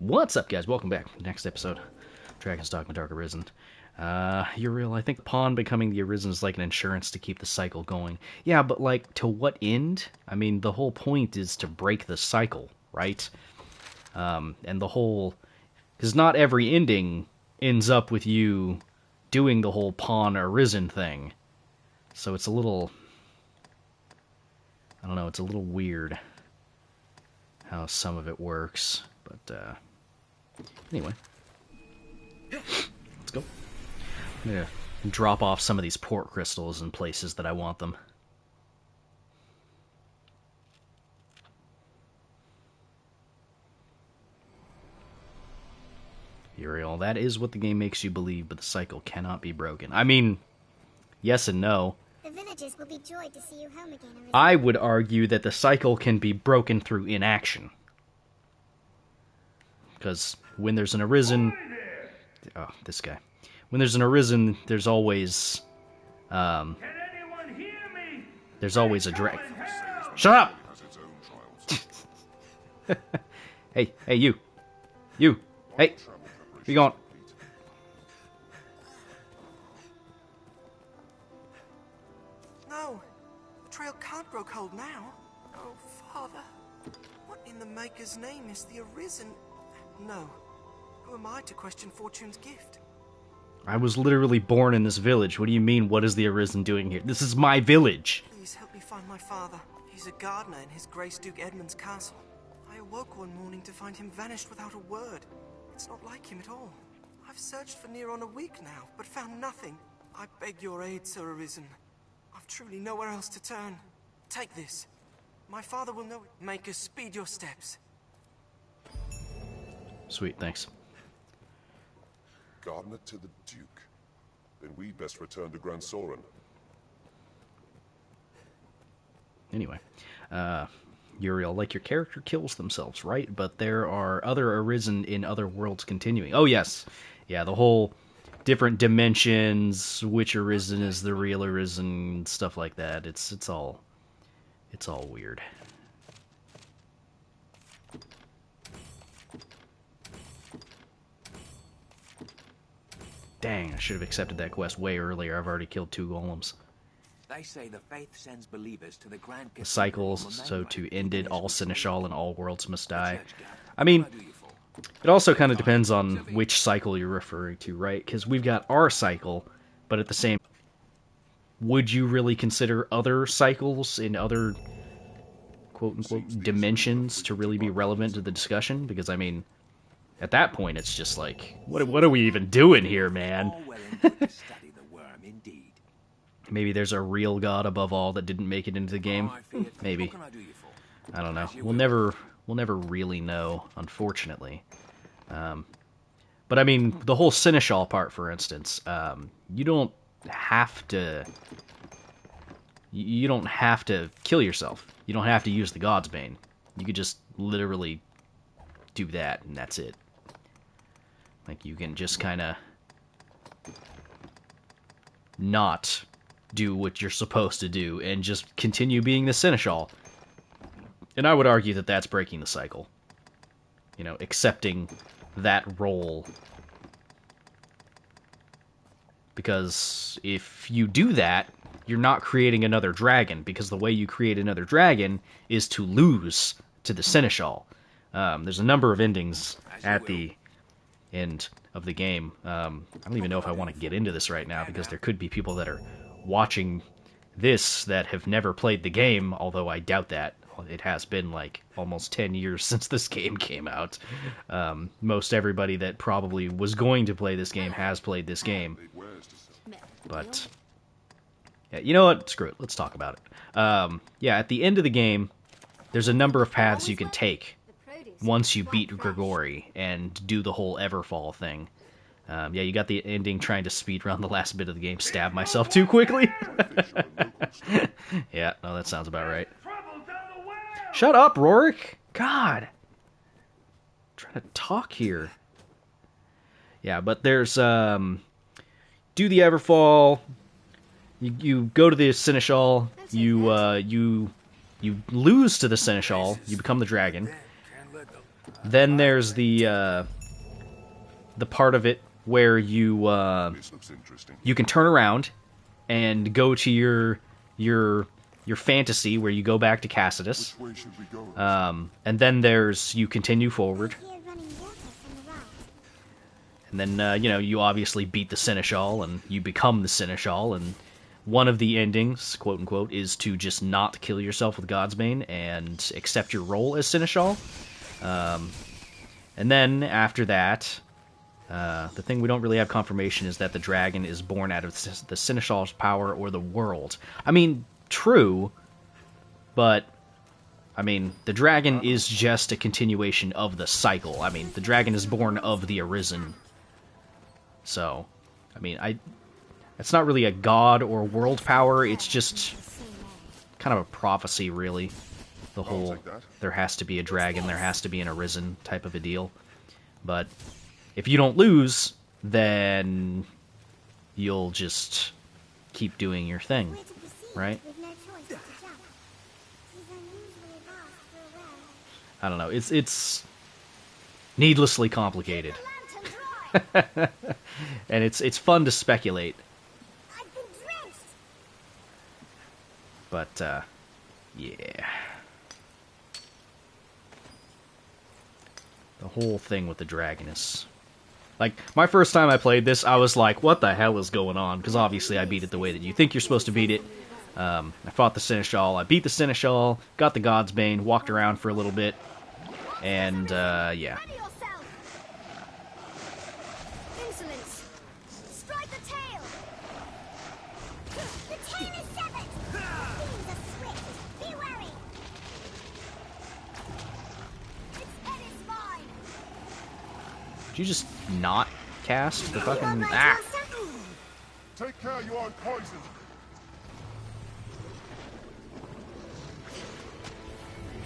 What's up, guys? Welcome back. Next episode, Dragon's Dogma, Dark Arisen. You're real. I think the pawn becoming the Arisen is like an insurance to keep the cycle going. Yeah, but like, to what end? I mean, the whole point is to break the cycle, right? And the whole... Because not every ending ends up with you doing the whole pawn Arisen thing. So it's a little... I don't know, it's a little weird how some of it works, but, anyway. Let's go. I'm gonna drop off some of these Portcrystals in places that I want them. Uriel, that is what the game makes you believe, but the cycle cannot be broken. I mean, yes and no. The villagers will be joyed to see you home again, Arisen. I would argue that the cycle can be broken through inaction. Because when there's an Arisen... Oh, this guy. When there's an Arisen, there's always... Can anyone hear me? There's always a drag. Shut up! Hey, you. You. Hey, where you going? No, the trail can't grow cold now. Oh, Father, what in the Maker's name is the Arisen? No, who am I to question Fortune's gift? I was literally born in this village. What do you mean, what is the Arisen doing here? This is my village! Please help me find my father. He's a gardener in his Grace Duke Edmund's castle. I awoke one morning to find him vanished without a word. It's not like him at all. I've searched for near on a week now, but found nothing. I beg your aid, Sir Arisen. I've truly nowhere else to turn. Take this. My father will know it. Maker, speed your steps. Sweet, thanks. Gardener to the Duke. Then we best return to Grand Soren. Anyway, Uriel, like, your character kills themselves, right? But there are other Arisen in other worlds continuing. Oh, yes. Yeah, the whole different dimensions, which Arisen is the real Arisen, stuff like that. It's all weird. Dang, I should have accepted that quest way earlier. I've already killed 2 golems. They say the faith sends believers to the grand The cycles, so to end it, all Seneschal and all worlds must die. I mean, it also kind of depends on which cycle you're referring to, right? Because we've got our cycle, but at the same... Would you really consider other cycles in other, quote-unquote, dimensions to really be relevant to the discussion? Because, I mean, at that point, it's just like, what are we even doing here, man? Maybe there's a real god above all that didn't make it into the game. Maybe. I don't know. We'll never really know, unfortunately. But I mean, the whole Seneschal part, for instance, you don't have to kill yourself. You don't have to use the God's Bane. You could just literally do that, and that's it. Like, you can just kind of not do what you're supposed to do and just continue being the Seneschal. And I would argue that that's breaking the cycle. You know, accepting that role. Because if you do that, you're not creating another dragon, because the way you create another dragon is to lose to the Seneschal. There's a number of endings at the end of the game. I don't even know if I want to get into this right now, because there could be people that are watching this that have never played the game, although I doubt that. It has been like almost 10 years since this game came out. Most everybody that probably was going to play this game has played this game. But yeah, you know what? Screw it. Let's talk about it. Yeah, at the end of the game, there's a number of paths you can take once you beat Grigori and do the whole Everfall thing. Yeah, you got the ending trying to speedrun the last bit of the game, stab myself too quickly. Yeah, no, that sounds about right. Shut up, Rorik! God! I'm trying to talk here. Yeah, but there's, do the Everfall, you go to the Seneschal, you lose to the Seneschal, you become the dragon. Then there's the part of it where you This looks interesting. you can turn around and go to your fantasy where you go back to Cassidus. Where should we go? And then there's you continue forward. Here running water from the right. And then, you obviously beat the Seneschal, and you become the Seneschal, and one of the endings, quote-unquote, is to just not kill yourself with Godsbane and accept your role as Seneschal. And then, after that, the thing we don't really have confirmation is that the dragon is born out of the Seneschal's power or the world. I mean, true, but... I mean, the dragon is just a continuation of the cycle. I mean, the dragon is born of the Arisen. So, I mean, it's not really a god or world power, it's just kind of a prophecy, really. The whole, there has to be a dragon, there has to be an Arisen type of a deal. But, if you don't lose, then you'll just keep doing your thing, Where to proceed right? with no choice but to jump. It is unusually vast for a well. I don't know, it's needlessly complicated. Lantern dry! And it's fun to speculate, I've been drenched! but yeah. The whole thing with the dragon is like, my first time I played this, I was like, what the hell is going on? Because obviously I beat it the way that you think you're supposed to beat it. I fought the Seneschal, I beat the Seneschal, got the Godsbane, walked around for a little bit, and yeah. Ready yourself! Insolence! Strike the tail! The tail is severed! Things are swift! Be wary! Its head is mine! Did you just not cast the You are fucking... right, Ah! Master! Take care, you aren't poisoned.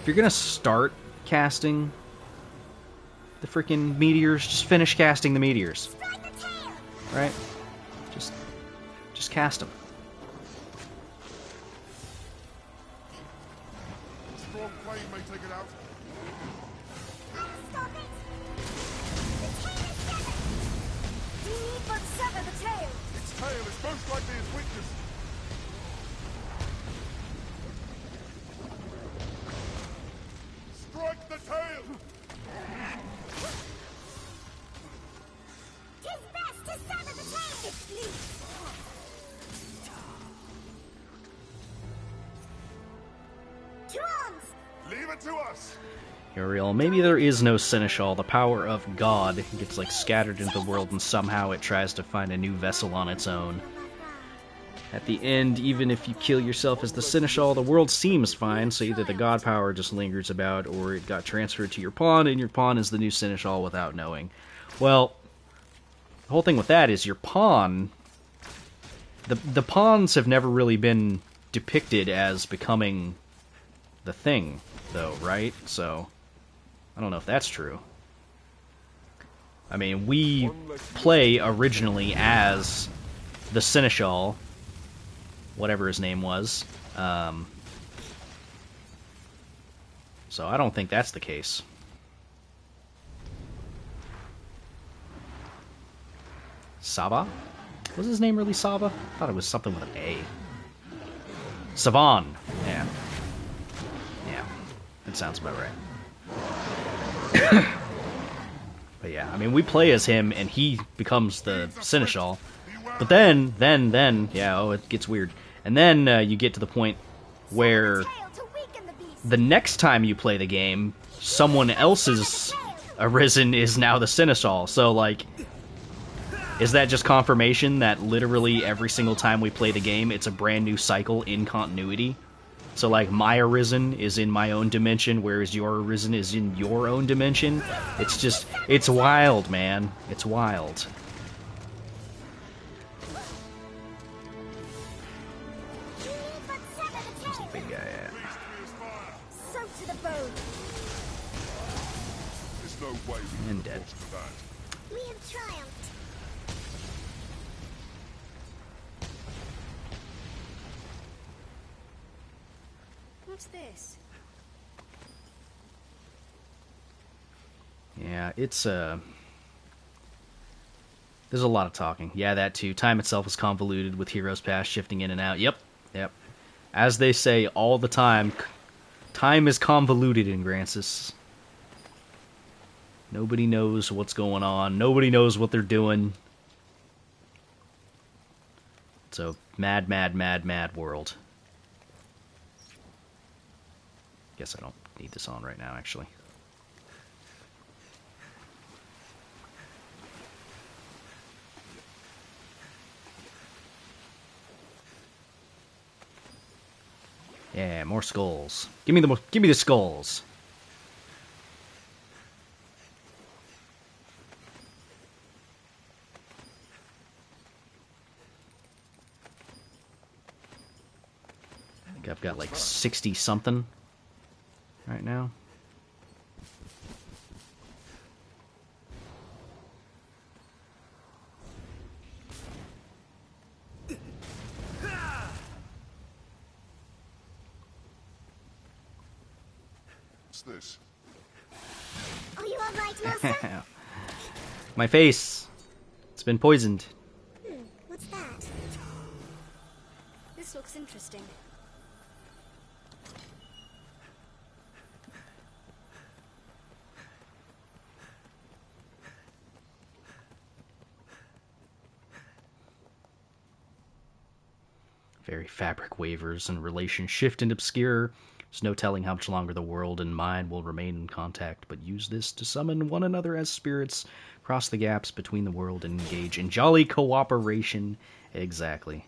If you're gonna start casting the freaking meteors, just finish casting the meteors, Strike the tail! right? Just cast them. Strong flame may take it out. I'll stop it! The tail is severed! You need but sever the tail! Its tail is most likely its weakness. Strike the tail! Tis best to sever the tail! It bleeds! To arms! Leave it to us! Uriel, maybe there is no Seneschal. The power of God gets like scattered into the world, and somehow it tries to find a new vessel on its own. At the end, even if you kill yourself as the Seneschal, the world seems fine, so either the god power just lingers about, or it got transferred to your pawn, and your pawn is the new Seneschal without knowing. Well, the whole thing with that is your pawn... The pawns have never really been depicted as becoming the thing, though, right? So, I don't know if that's true. I mean, we play originally as the Seneschal, whatever his name was. So I don't think that's the case. Saba? Was his name really Saba? I thought it was something with an A. Savan. Yeah. Yeah. That sounds about right. But yeah, I mean, we play as him, and he becomes the Seneschal. But then, yeah, oh, it gets weird. And then you get to the point where Tail to weaken the beast! the next time you play the game, someone else's Arisen is now the Seneschal. So, like, is that just confirmation that literally every single time we play the game, it's a brand new cycle in continuity? So, like, my Arisen is in my own dimension, whereas your Arisen is in your own dimension? It's just, it's wild, man. It's wild. You need but sever the tail! Big guy, yeah. Soaked to the bone! There's no way we And can dead. force that. We have triumphed! What's this? Yeah, it's there's a lot of talking. Yeah, that too. Time itself is convoluted with Heroes Pass shifting in and out. Yep, yep. As they say all the time, time is convoluted in Grancis. Nobody knows what's going on. Nobody knows what they're doing. It's a mad, mad, mad, mad world. Guess I don't need this on right now, actually. Yeah, more skulls. Give me the skulls. I think I've got like 60 something right now. What's this? Are you alright, Master? My face. It's been poisoned. What's that? This looks interesting. Very fabric wavers and relations shift and obscure. There's no telling how much longer the world and mind will remain in contact, but use this to summon one another as spirits, cross the gaps between the world, and engage in jolly cooperation. Exactly.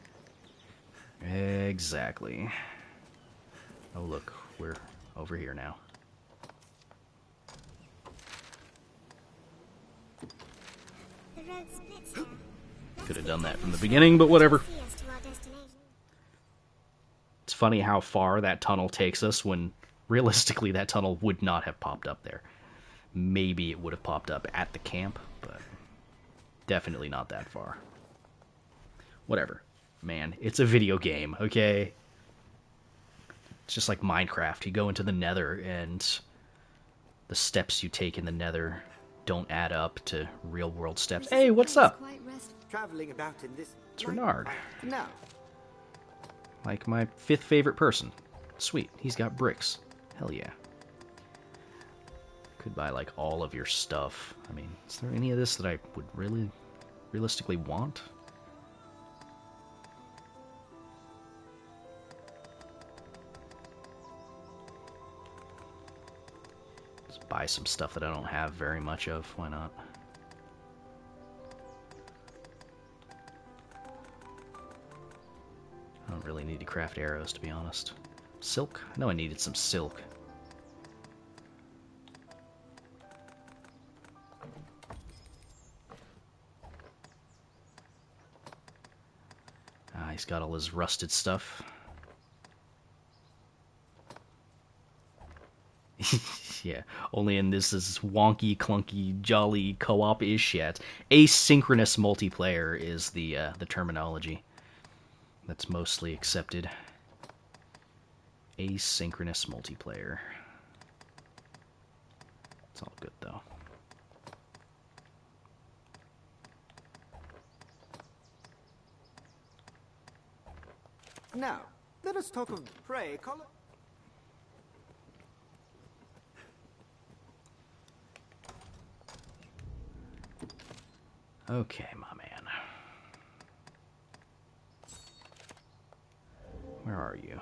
Exactly. Oh look, we're over here now. The road splits here. Could have done that from the beginning, but whatever. See us to our destination. It's funny how far that tunnel takes us when realistically that tunnel would not have popped up there. Maybe it would have popped up at the camp, but definitely not that far. Whatever. Man, it's a video game, okay? It's just like Minecraft. You go into the Nether and the steps you take in the Nether don't add up to real world steps. Hey, what's up? Traveling about in this. It's Renard. No. Like my 5th favorite person. Sweet, he's got bricks. Hell yeah. Could buy like all of your stuff. I mean, is there any of this that I would really realistically want? Just buy some stuff that I don't have very much of. Why not? I don't really need to craft arrows, to be honest. Silk? I know I needed some silk. Ah, he's got all his rusted stuff. Yeah, only in this is wonky, clunky, jolly co-op-ish yet. Asynchronous multiplayer is the terminology that's mostly accepted. Asynchronous multiplayer. It's all good though. Now, let us talk of prey, color. Okay, my man. Where are you?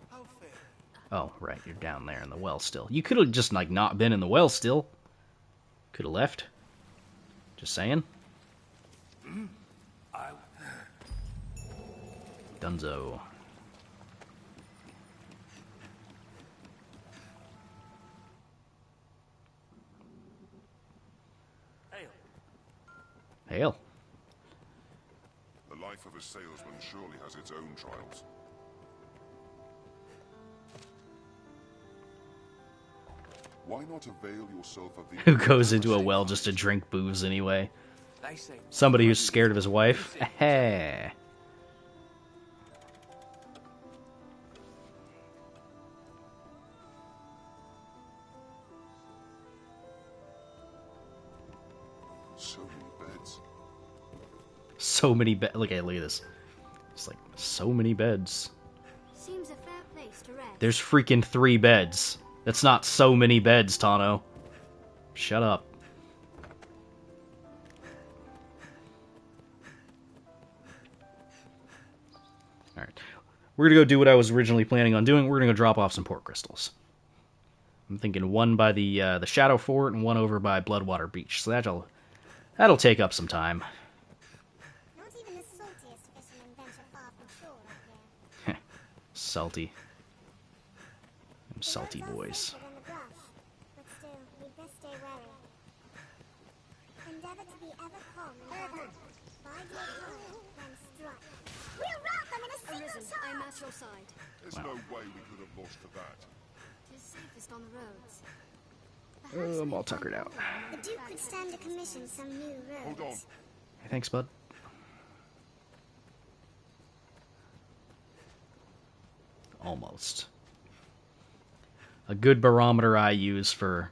How fair. Oh, right, you're down there in the well still. You could have just, like, not been in the well still. Could have left. Just saying. Dunzo. Hail. The life of a salesman surely has its own trials. Why not avail yourself of the... Who goes into a well just to drink booze anyway? They say Somebody who's scared of his wife? Hey. So many beds. So many beds. Look at this. It's like so many beds. Seems a fair place to rest. There's freaking 3 beds. That's not so many beds, Tano. Shut up. Alright. We're gonna go do what I was originally planning on doing. We're gonna go drop off some Portcrystals. I'm thinking one by the Shadow Fort and one over by Bloodwater Beach. So that'll take up some time. Not even the saltiest fishermen venture far from shore up here. Salty. Them salty The roads are boys. safer than the brush, but still, we'd best stay wary. Endeavor to be ever calm and guarded. Bide your time, then strike. We'll rout them in a single shot! I'm at your side. There's no way we could have lost to that. Tis safest on the roads. I'm all tuckered out. The Duke could stand to commission some new roads. Hold on. Hey, thanks, bud. Almost. A good barometer I use for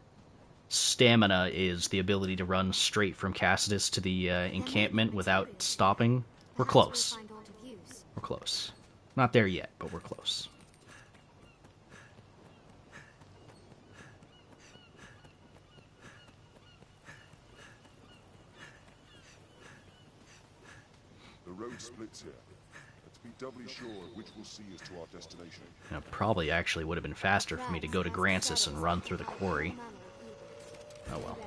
stamina is the ability to run straight from Cassidus to the encampment without stopping. We're close. We're close. Not there yet, but we're close. The road splits here. Let's be doubly sure which will see us to our destination. Probably actually would have been faster for me to go to Grancis and run through the quarry. Oh well.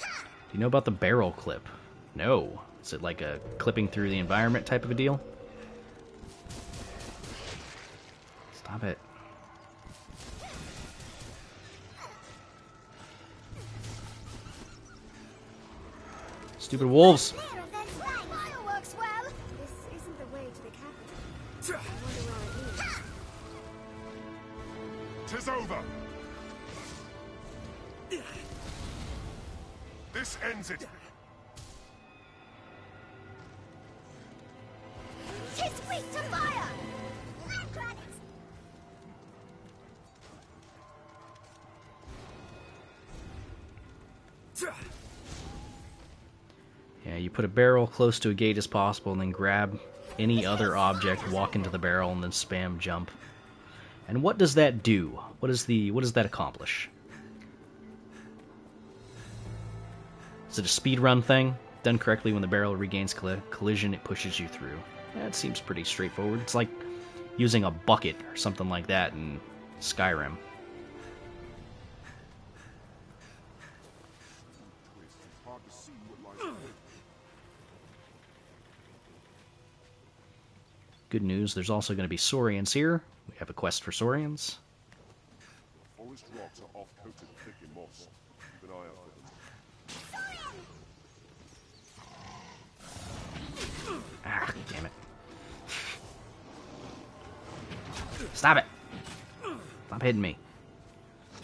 Do you know about the barrel clip? No. Is it like a clipping through the environment type of a deal? Stop it. Stupid wolves. Fireworks, well! This isn't the way to the capital. I wonder where it leads. Tis over! This ends it! Tis weak to fire! Land granite! Yeah, you put a barrel close to a gate as possible and then grab any other object, walk into the barrel, and then spam jump. And what does that do? What does that accomplish? Is it a speedrun thing? Done correctly, when the barrel regains collision, it pushes you through. That seems pretty straightforward. It's like using a bucket or something like that in Skyrim. It's hard to see what lies ahead. Good news, there's also going to be Saurians here. We have a quest for Saurians. Forest rocks are off-coated thick in moss. Keep an eye out for them. Ah, damn it. Stop it! Stop hitting me.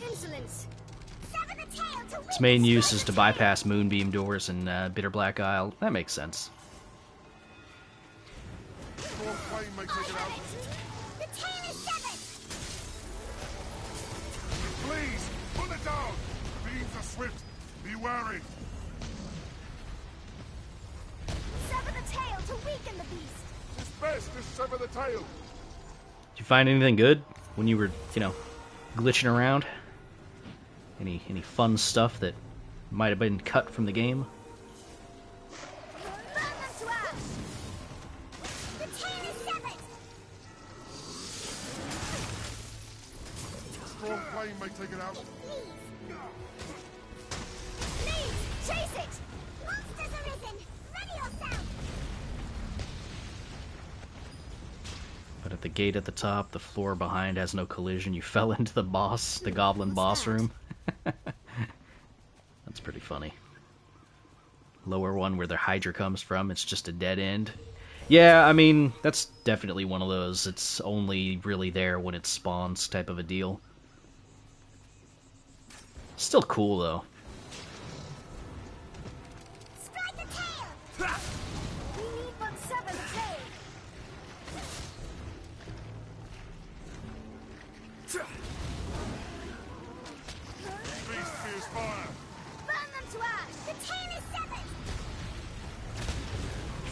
Insolence! Sever the tail to Its main use is to bypass Moonbeam doors and Bitter Black Isle. That makes sense. Storm flame may take it out. The tail is severed! Please, pull it down! Beams are swift. Be wary. Sever the tail to weaken the beast! It's best to sever the tail. Did you find anything good when you were, glitching around? Any fun stuff that might have been cut from the game? Burn them to ash! The tail is severed! Storm flame may take it out. Please, chase it! Monsters arisen! Ready yourself! But at the gate at the top, the floor behind has no collision. You fell into the boss, the goblin boss room. That's pretty funny. Lower one where the Hydra comes from, it's just a dead end. Yeah, I mean, that's definitely one of those. It's only really there when it spawns type of a deal. Still cool, though. Strike the tail! We need but sever the tail!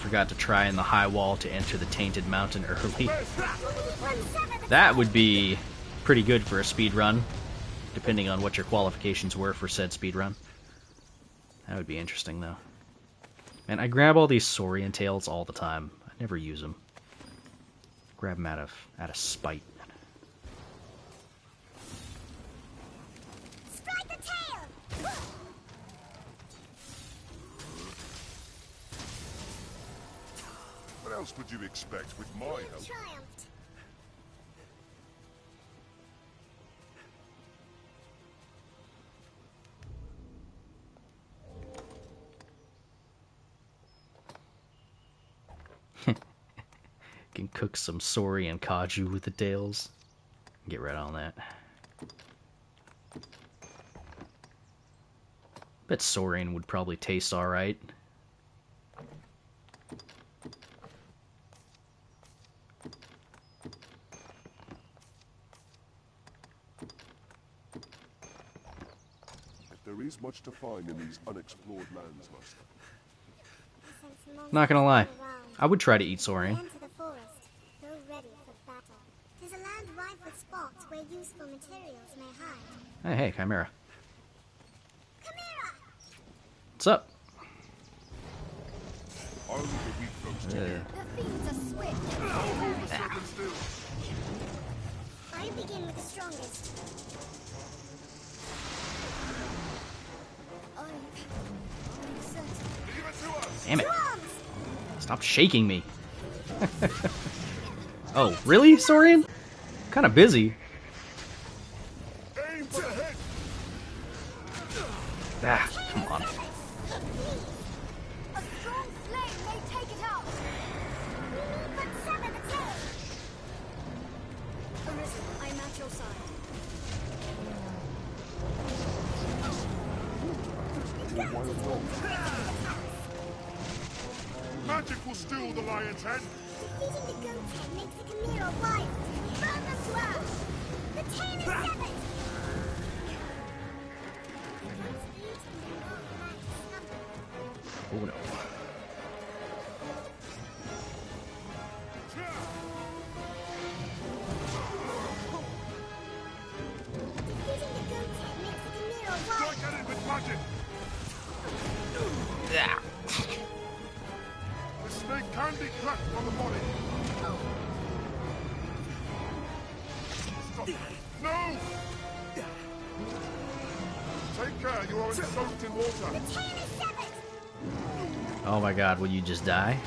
forgot to try in the high wall to enter the Tainted Mountain early. That would be pretty good for a speed run, depending on what your qualifications were for said speed run. That would be interesting, though. Man, I grab all these Saurian tails all the time. I never use them. Grab them out of spite. Strike the tail! What else would you expect with my help? Triumphed. Can cook some Saurian kaju with the tails. Get right on that. Bet Saurian would probably taste alright. There is much to find in these unexplored lands, Master. Not gonna lie, I would try to eat Saurian. Enter the forest. Go ready for battle. Tis a land rife with spots where useful materials may hide. Hey, Chimera. Chimera! What's up? I'll leave the weak folks to you. The fiends are swift. Hold the serpent still. I begin with the strongest. I'm certain. Leave it to us. Damn it. Arms! Stop shaking me. Oh, really, Saurian? Kinda busy. Aim for the head. Ah, come on. A strong flame may take it out. We need but sever the tail. Arisen, I am at your side. Magic will steal the lion's head. Defeating the goat's head makes the Chimera wild. Burn them to earth. The tail is severed. Oh no. Defeating the goat's head makes the Chimera wild. Strike at it with magic. Ah. The snake can be cracked from the body. Stop. No! Take care, you are soaked in water. The tail is severed. Oh my god, will you just die?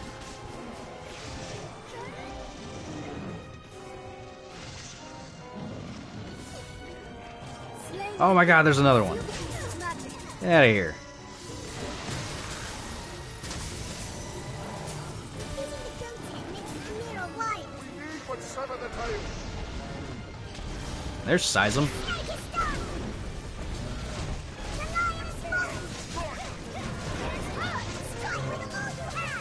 Slain Oh my god, there's another one. magic. Get out of here. Defeating the goat's head makes the Chimera wild. We need but sever the tail. There's Sizem. Snake is done. The lion is fallen. It is hard. Strike with all you have.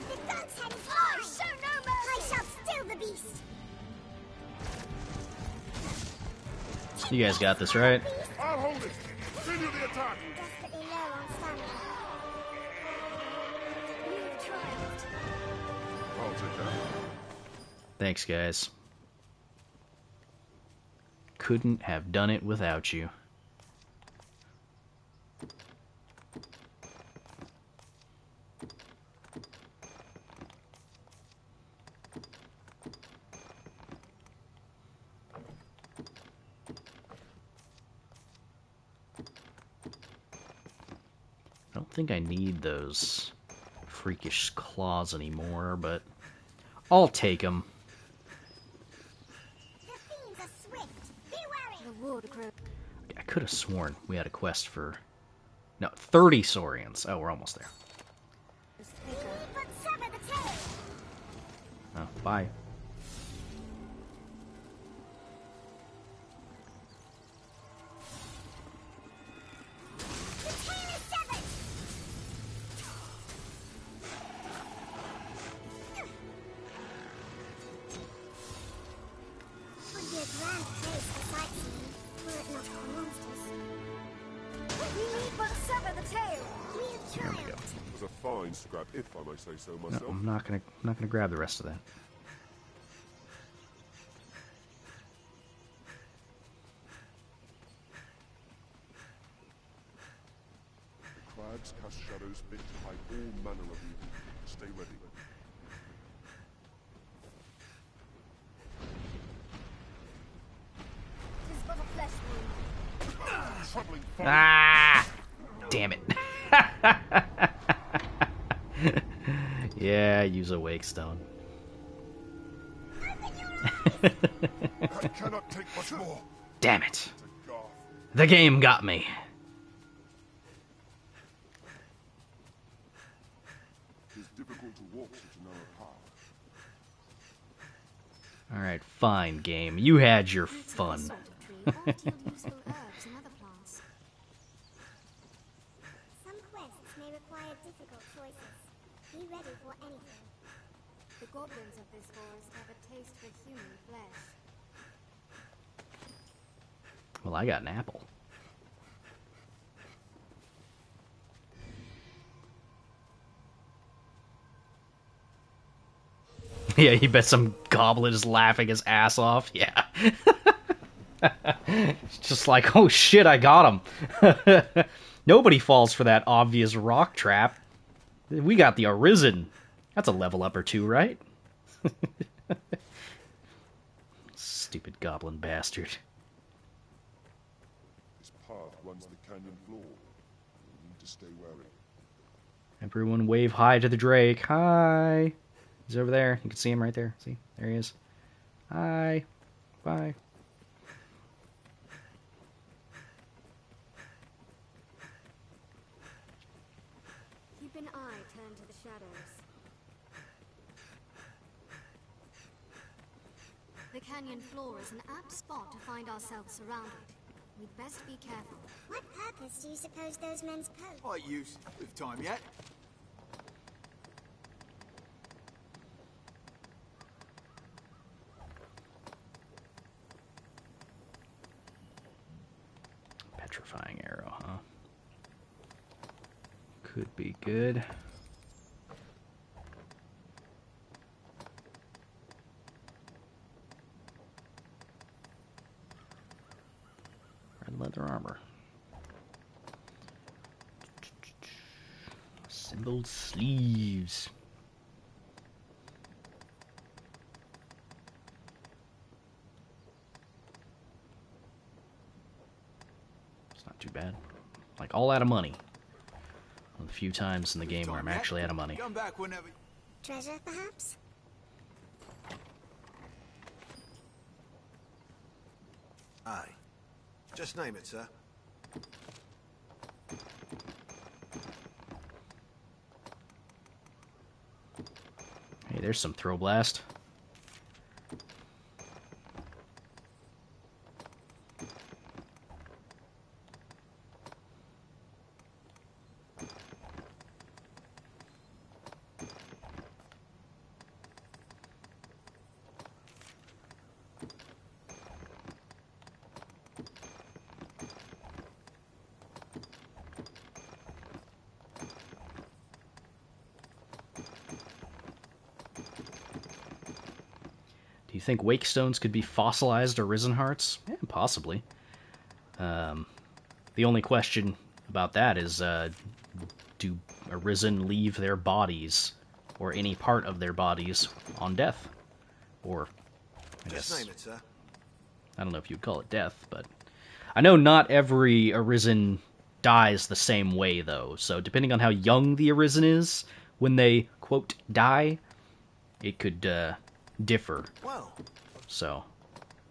The goat's head is mine. Show no mercy. I shall still the beast. You guys got this, right? I'll hold it. Continue the attack. Desperately low on stamina. You've triumphed. I'll take that. Thanks, guys. Couldn't have done it without you. I don't think I need those freakish claws anymore, but I'll take them. The fiends are swift. Be wary. The ward grows. I could have sworn we had a quest for... No, 30 Saurians. Oh, we're almost there. We need but sever the tail. Oh, bye. The tail is severed. Would be a grand place for sightseeing, were it not for monsters. mines to grab, if I may say so No, myself. I'm not gonna grab the rest of that. The crags cast shadows fit to hide all manner of evil. Stay ready. Tis but a flesh wound. Troubling fire. Ah! Damn it. Yeah, use a wake stone. That cannot take much more. Damn it. To Garth. The game got me. It is difficult to walk such a narrow path. Alright, fine, game. You had your fun. Sort of tree ought to yield useful herbs and other plants. Some quests may require difficult choices. Be ready for anything. The goblins of this forest have a taste for human flesh. Well, I got an apple. Yeah, you bet some goblin is laughing his ass off. Yeah. It's just like, oh shit, I got him. Nobody falls for that obvious rock trap. We got the Arisen. That's a level up or two, right? Stupid goblin bastard. This path runs the canyon floor. You need to stay wary. Everyone wave hi to the Drake. Hi. He's over there. You can see him right there. See? There he is. Hi. Bye. Keep an eye turned to the shadows. The canyon floor is an apt spot to find ourselves surrounded. We'd best be careful. What purpose do you suppose those men pose? Quite used. With time yet? Petrifying arrow, huh? Could be good. Red leather armor. Assembled sleeves. It's not too bad. Like, all out of money. One of the few times in the game where I'm actually out of money. Come back whenever. Treasure, perhaps? Aye. Just name it, sir. Hey, there's some throw blast. Do you think wake stones could be fossilized Arisen hearts? Yeah, possibly. The only question about that is, do Arisen leave their bodies, or any part of their bodies, on death? Or, I Just guess, name it, sir. I don't know if you'd call it death, but I know not every Arisen dies the same way, though. So depending on how young the Arisen is, when they, quote, die, it could differ. Well, So,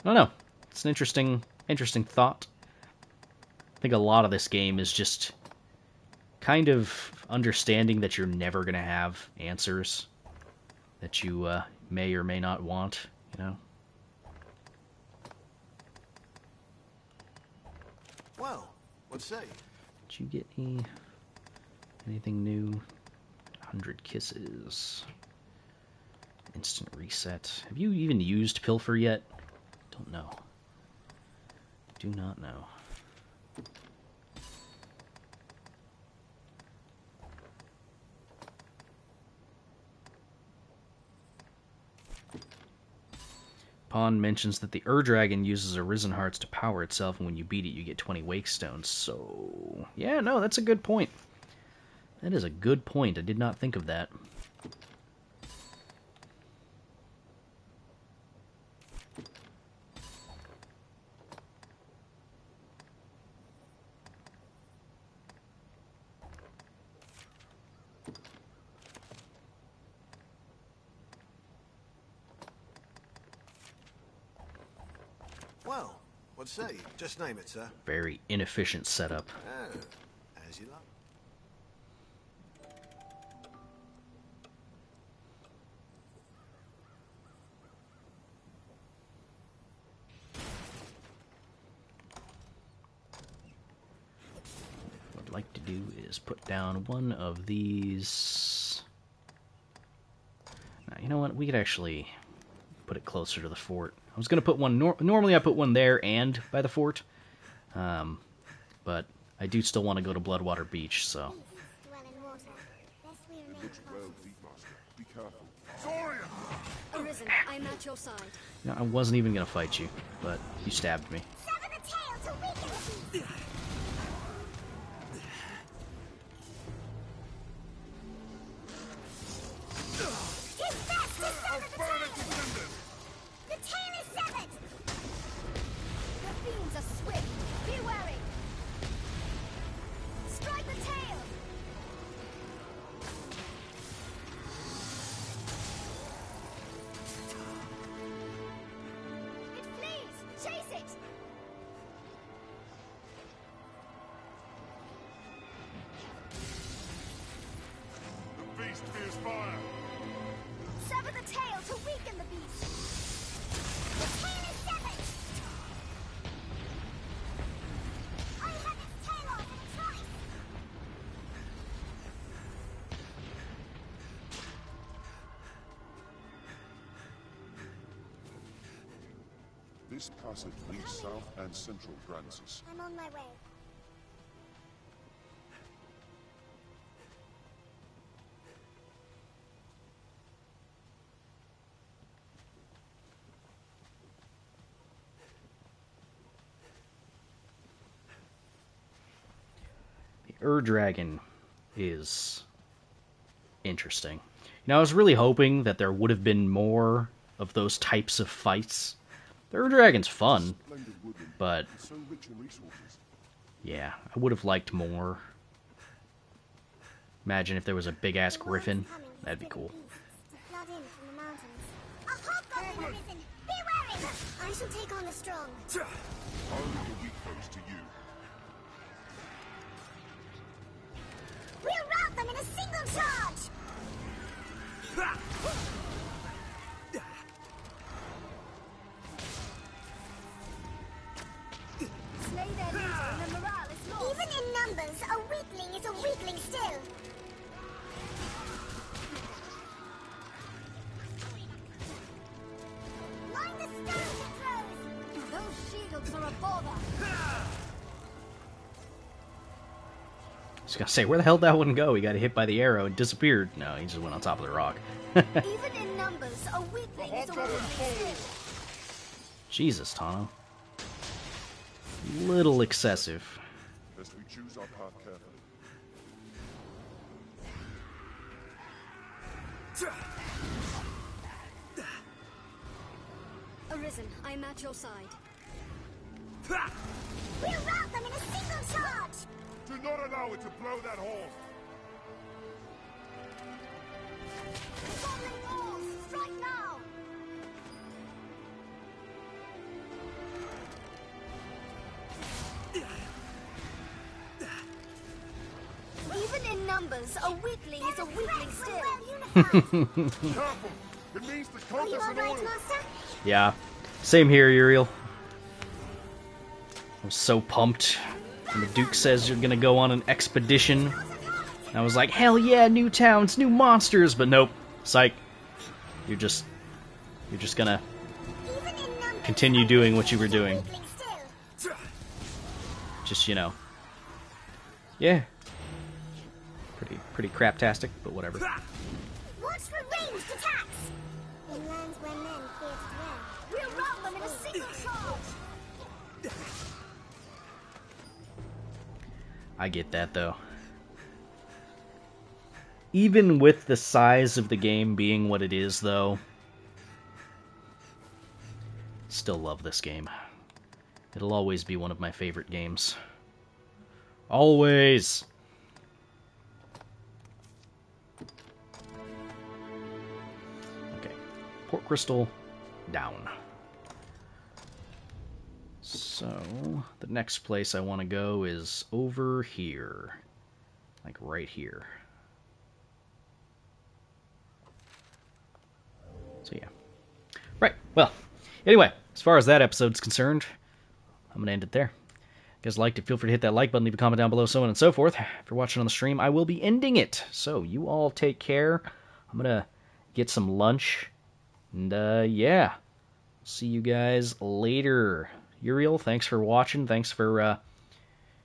I don't know. It's an interesting thought. I think a lot of this game is just kind of understanding that you're never going to have answers that you may or may not want, you know? well, what say? Did you get anything new? 100 kisses. Instant reset. Have you even used Pilfer yet? Don't know. Do not know. Pawn mentions that the Ur-Dragon uses Arisen Hearts to power itself, and when you beat it, you get 20 Wake Stones. So, yeah, no, that's a good point. That is a good point. I did not think of that. Well, what say you? Just name it, sir. Very inefficient setup. Oh, as you like. What I'd like to do is put down one of these. Now, you know what? We could actually put it closer to the fort. I was going to put one... Normally I put one there and by the fort. But I do still want to go to Bloodwater Beach, so... Dwell in water. Best we remain Looks well close. deep, Master. Be careful. Soria! Arisen, I'm at your side. You know, I wasn't even going to fight you, but you stabbed me. Sever the tail to weaken the beast. Tis best to sever the tail. The tail is severed. The fiends are swift. Be wary. Strike the tail. It flees. Chase it. The beast fears fire. Sever the tail to weaken the beast. The tail is severed. I have its tail off in a trice. This passage leads south and central Francis. I'm on my way. The Ur-Dragon is interesting. You know, I was really hoping that there would have been more of those types of fights. The Ur-Dragon's fun, Splendid woodland, but so rich in resources. yeah, I would have liked more. Imagine if there was a big-ass griffin. That'd be cool. To flood in from the mountains. A hobgoblin arisen. Be wary. I shall take on the strong. Only the weak foes to you. We'll rout them in a single charge. Slay their leader and the morale is lost. Even in numbers, a weakling is a weakling still. Mind the stones it throws. Those shields are a bother. I was gonna say, where the hell did that one go? He got hit by the arrow and disappeared. No, he just went on top of the rock. Even in numbers, a weakling is a weakling still. Jesus, Tano. Little excessive. Lest we choose our path carefully. Arisen, I'm at your side. We'll rout them in a single charge. Do not allow it to blow that horn. Goblin balls, strike now! Even in numbers, a weakling is a weakling still. Careful! It means the Are you compass all and right, oil. Master? Yeah. Same here, Uriel. I'm so pumped. And the Duke says you're gonna go on an expedition. And I was like, hell yeah, new towns, new monsters, but nope. Psych. You're just gonna Even in numbers, continue doing what you were doing. weakling still. Just, you know. Yeah. Pretty craptastic, but whatever. Watch for ranged attacks. In lands where men fear to dwell. We'll rout them in a single charge! I get that, though. Even with the size of the game being what it is, though, still love this game. It'll always be one of my favorite games. Always! Okay. Portcrystal down. So, the next place I want to go is over here. Like right here. So yeah. Right, well, anyway, as far as that episode's concerned, I'm going to end it there. If you guys liked it, feel free to hit that like button, leave a comment down below, so on and so forth. If you're watching on the stream, I will be ending it. So you all take care. I'm going to get some lunch. And yeah, see you guys later. Uriel, thanks for watching. Thanks for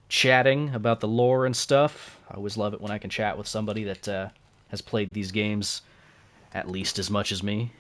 chatting about the lore and stuff. I always love it when I can chat with somebody that has played these games at least as much as me.